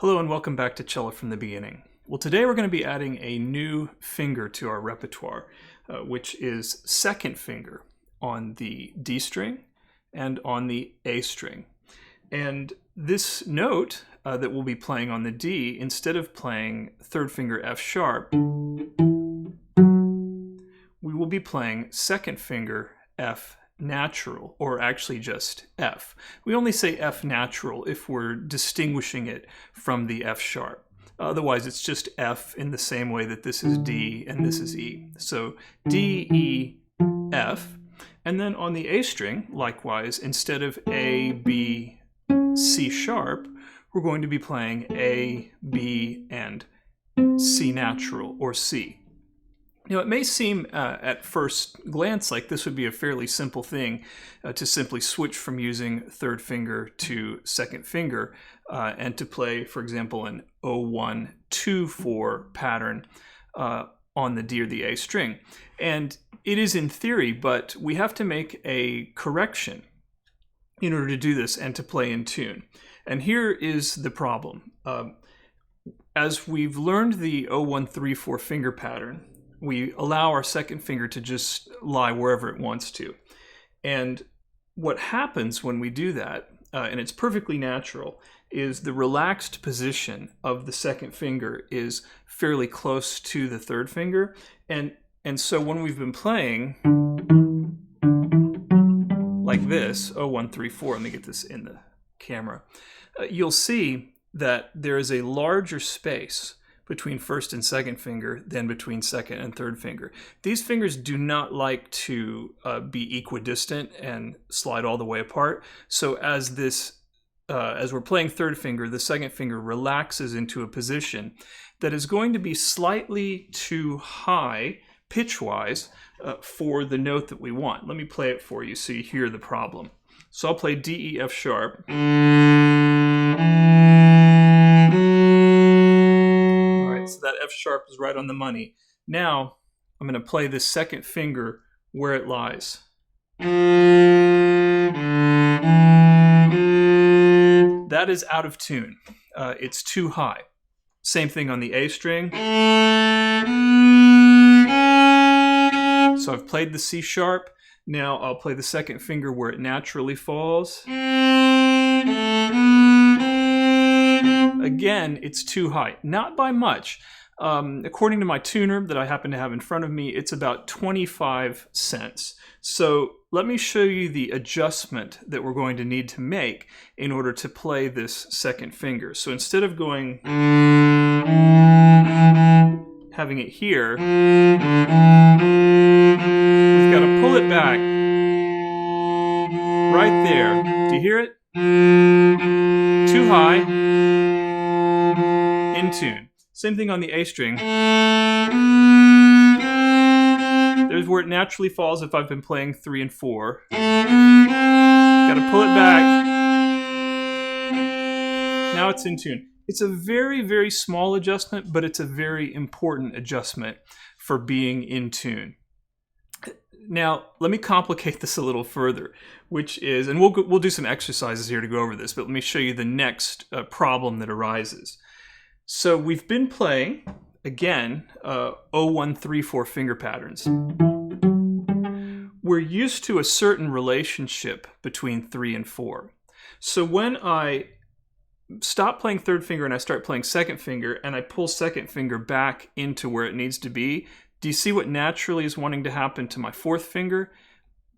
Hello and welcome back to Cello from the Beginning. Well, today we're going to be adding a new finger to our repertoire, which is second finger on the D string and on the A string. And this note that we'll be playing on the D, instead of playing third finger F sharp, we will be playing second finger F natural, or actually just F. We only say F natural if we're distinguishing it from the F sharp. Otherwise, it's just F in the same way that this is D and this is E. So D, E, F. And then on the A string, likewise, instead of A, B, C sharp, we're going to be playing A, B, and C natural, or C. Now, it may seem at first glance like this would be a fairly simple thing to simply switch from using third finger to second finger and to play, for example, an 0-1-2-4 pattern on the D or the A string. And it is in theory, but we have to make a correction in order to do this and to play in tune. And here is the problem. As we've learned the 0-1-3-4 finger pattern, we allow our second finger to just lie wherever it wants to. And what happens when we do that, and it's perfectly natural, is the relaxed position of the second finger is fairly close to the third finger. And so when we've been playing like this, 0-1-3-4, let me get this in the camera, you'll see that there is a larger space between first and second finger than between second and third finger. These fingers do not like to be equidistant and slide all the way apart. So as we're playing third finger, the second finger relaxes into a position that is going to be slightly too high pitch-wise for the note that we want. Let me play it for you so you hear the problem. So I'll play D, E, F sharp. So that F sharp is right on the money. Now I'm going to play this second finger where it lies. That is out of tune. It's too high. Same thing on the A string. So I've played the C sharp. Now I'll play the second finger where it naturally falls. Again, it's too high. Not by much. According to my tuner that I happen to have in front of me, it's about 25 cents. So let me show you the adjustment that we're going to need to make in order to play this second finger. So instead of going, having it here, we've got to pull it back right there. Do you hear it? Too high. In tune. Same thing on the A string. There's where it naturally falls if I've been playing 3 and 4. Gotta pull it back. Now it's in tune. It's a very, very small adjustment, but it's a very important adjustment for being in tune. Now, let me complicate this a little further, which is, and we'll do some exercises here to go over this, but let me show you the next problem that arises. So we've been playing, again, 0-1-3-4 finger patterns. We're used to a certain relationship between 3 and 4. So when I stop playing third finger and I start playing second finger, and I pull second finger back into where it needs to be, do you see what naturally is wanting to happen to my fourth finger?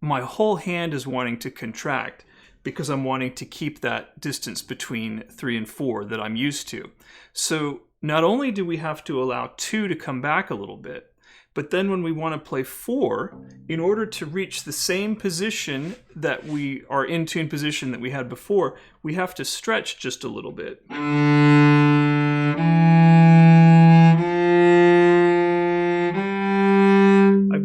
My whole hand is wanting to contract, because I'm wanting to keep that distance between 3 and 4 that I'm used to. So not only do we have to allow 2 to come back a little bit, but then when we want to play 4, in order to reach the same position that we are in tune position that we had before, we have to stretch just a little bit.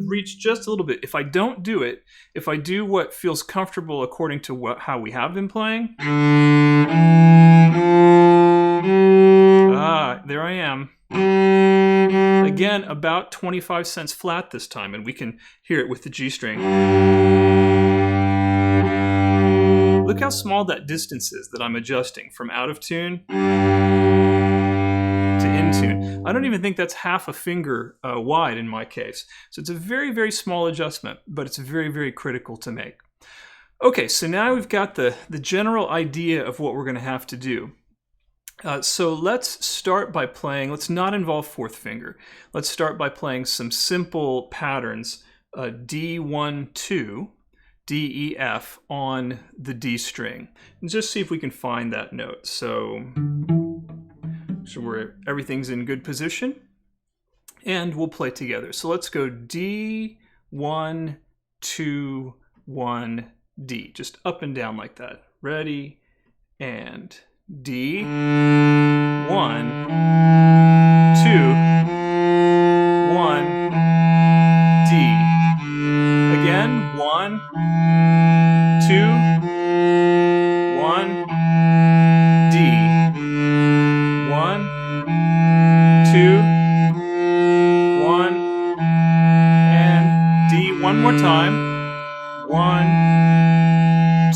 Reach just a little bit. If I don't do it, if I do what feels comfortable according to how we have been playing, there I am. Again, about 25 cents flat this time, and we can hear it with the G string. Look how small that distance is that I'm adjusting from out of tune to in tune. I don't even think that's half a finger wide in my case. So it's a very, very small adjustment, but it's very, very critical to make. Okay, so now we've got the general idea of what we're going to have to do. So let's start by playing, let's not involve fourth finger. Let's start by playing some simple patterns, D1, 2, D, E, F on the D string. And just see if we can find that note. So where everything's in good position. And we'll play together. So let's go D, 1, 2, 1, D. Just up and down like that. Ready? And D, 1, 2, 1, D. Again, 1, 2, 1, D. 1, 2, 1, and D. One more time. 1,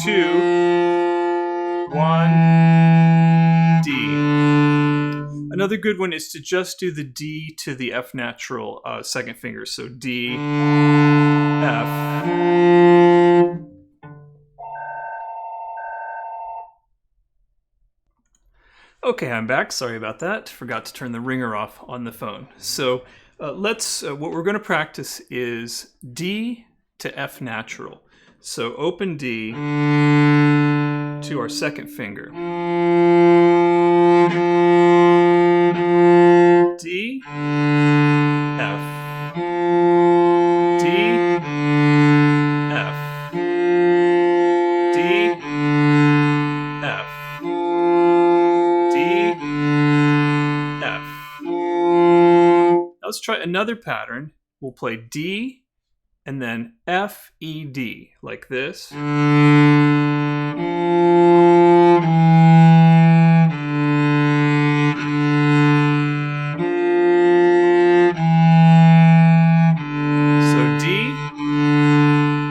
2, 1, D. Another good one is to just do the D to the F natural second finger. So D, F. Okay, I'm back. Sorry about that. Forgot to turn the ringer off on the phone. So what we're going to practice is D to F natural. So open D to our second finger. D, F, D, F, D, F, D, F. Now let's try another pattern. We'll play D and then F, E, D, like this. So D,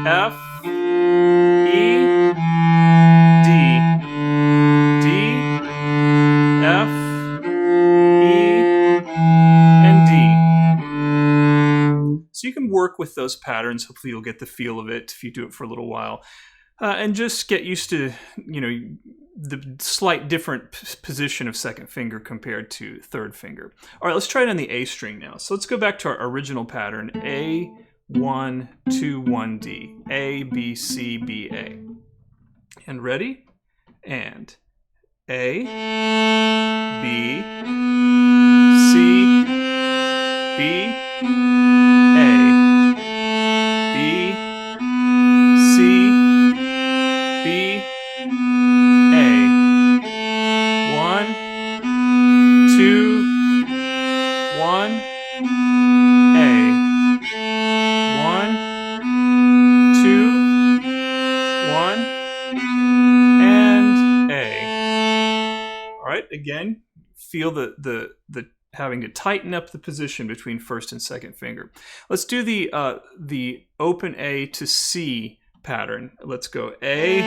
F, E, D, D, F, E, and D. So you can work with those patterns. Hopefully you'll get the feel of it if you do it for a little while. And just get used to, the slight different position of second finger compared to third finger. All right, let's try it on the A string now. So let's go back to our original pattern, A, 1, 2, 1, D. A, B, C, B, A. And ready? And A, B, C, B, A, B, C, B, A. 1, 2, 1, A. 1, 2, 1, and A. All right, again, feel the having to tighten up the position between first and second finger. Let's do the open A to C pattern. Let's go A,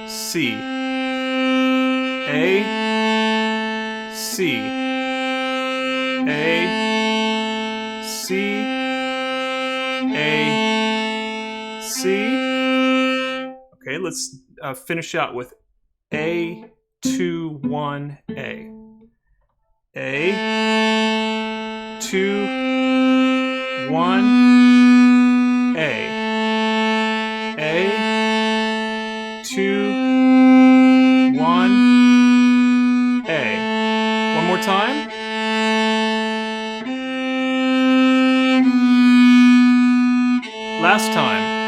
C, A, C, A, C, A, C. Okay, let's finish out with A, 2, 1, A. A, 2, 1, A. A, 2, 1, A. One more time. Last time.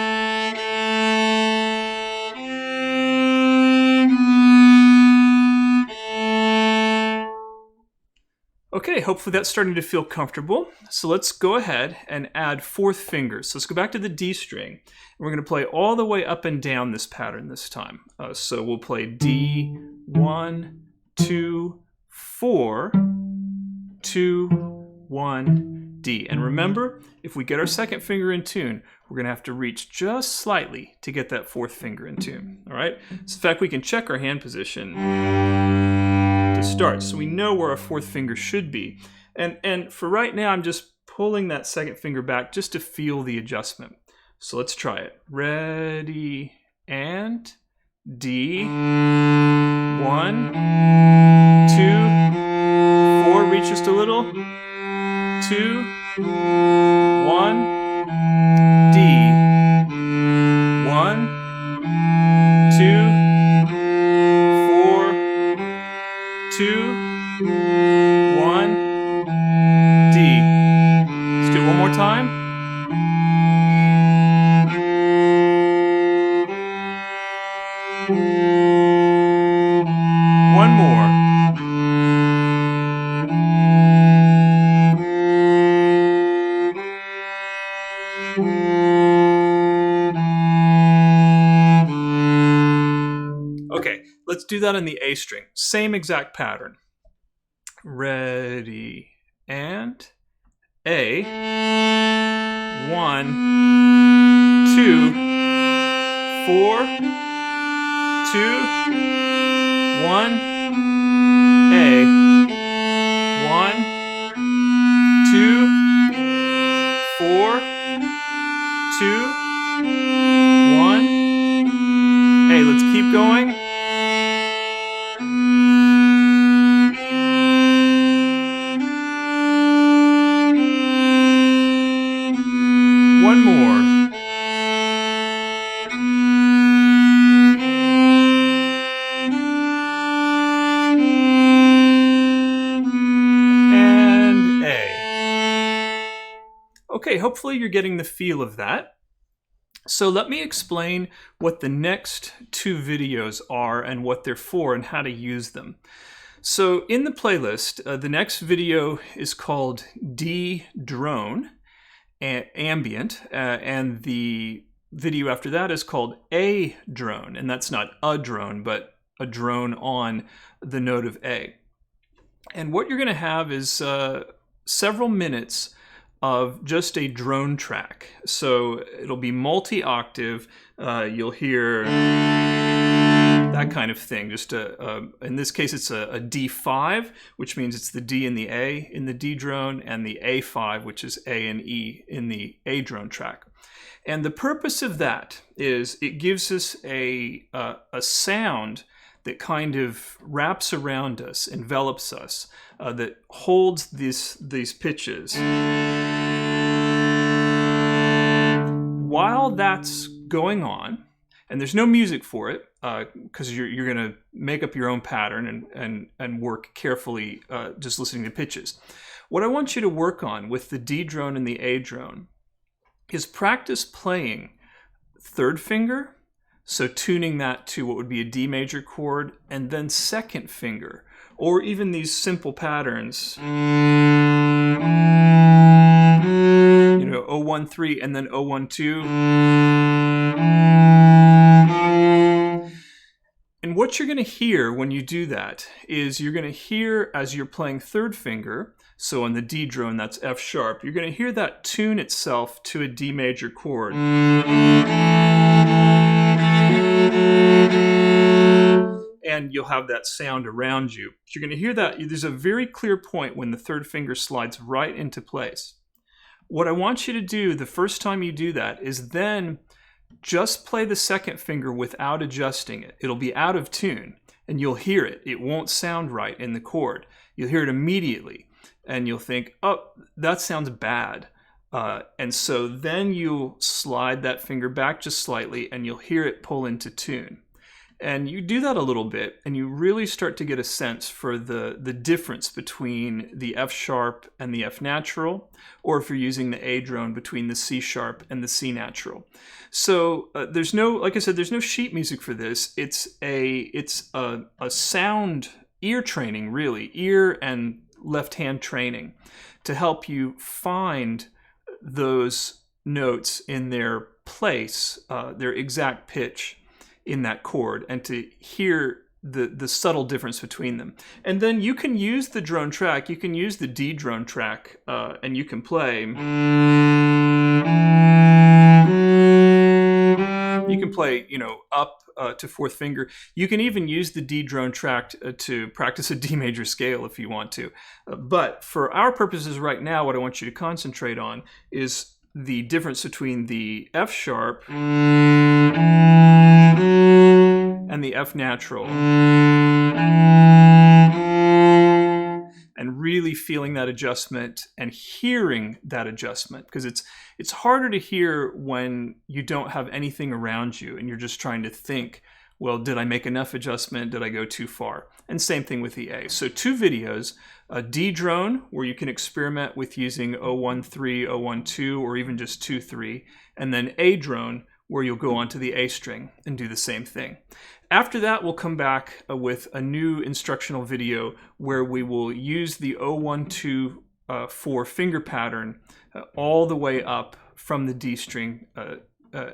Okay, hopefully that's starting to feel comfortable. So let's go ahead and add fourth finger. So let's go back to the D string. We're going to play all the way up and down this pattern this time. So we'll play D, 1, 2, 4, 2, 1, D. And remember, if we get our second finger in tune, we're going to have to reach just slightly to get that fourth finger in tune. All right. So in fact, we can check our hand position to start, so we know where our fourth finger should be. And for right now, I'm just pulling that second finger back just to feel the adjustment. So let's try it. Ready, and D, 1, 2, 4, reach just a little, 2, 1, D, 1, 2, 4, 2, 1, D. Let's do it one more time. One more. Okay, let's do that on the A string. Same exact pattern. Ready, and A, 1, 2, 4, 2, 1, A, 1, 2, 4, 2, 1, A. Let's keep going. One more. And A. Okay, hopefully you're getting the feel of that. So let me explain what the next two videos are and what they're for and how to use them. So in the playlist, the next video is called D Drone Ambient, and the video after that is called A Drone, and that's not a drone, but a drone on the note of A. And what you're going to have is several minutes of just a drone track. So it'll be multi-octave. You'll hear that kind of thing. Just in this case, it's a D5, which means it's the D and the A in the D drone, and the A5, which is A and E in the A drone track. And the purpose of that is it gives us a sound that kind of wraps around us, envelops us, that holds these pitches. While that's going on, and there's no music for it, because you're going to make up your own pattern and work carefully just listening to pitches. What I want you to work on with the D drone and the A drone is practice playing third finger, so tuning that to what would be a D major chord, and then second finger, or even these simple patterns, 0-1-3 and then 0-1-2. And what you're going to hear when you do that is you're going to hear, as you're playing third finger, so on the D drone that's F sharp, you're going to hear that tune itself to a D major chord. And you'll have that sound around you. You're going to hear that. There's a very clear point when the third finger slides right into place. What I want you to do the first time you do that is then just play the second finger without adjusting it. It'll be out of tune, and you'll hear it. It won't sound right in the chord. You'll hear it immediately, and you'll think, oh, that sounds bad. And so then you'll slide that finger back just slightly, and you'll hear it pull into tune. And you do that a little bit, and you really start to get a sense for the difference between the F sharp and the F natural, or if you're using the A drone, between the C sharp and the C natural. So there's no, like I said, there's no sheet music for this. It's a sound ear training, really, ear and left hand training, to help you find those notes in their place, their exact pitch in that chord, and to hear the subtle difference between them. And then you can use the drone track, you can use the D drone track, and you can play. You can play, you know, up to fourth finger. You can even use the D drone track to practice a D major scale if you want to. But for our purposes right now, what I want you to concentrate on is the difference between the F sharp and the F natural, and really feeling that adjustment and hearing that adjustment, because it's harder to hear when you don't have anything around you and you're just trying to think, well, did I make enough adjustment? Did I go too far? And same thing with the A. So 2 videos, a D drone where you can experiment with using 013, 012, or even just 2-3, and then A drone where you'll go onto the A string and do the same thing. After that, we'll come back with a new instructional video where we will use the 0-1-2-4 finger pattern all the way up from the D string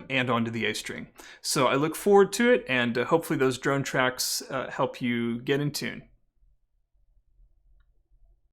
and onto the A string. So I look forward to it, and hopefully those drone tracks help you get in tune.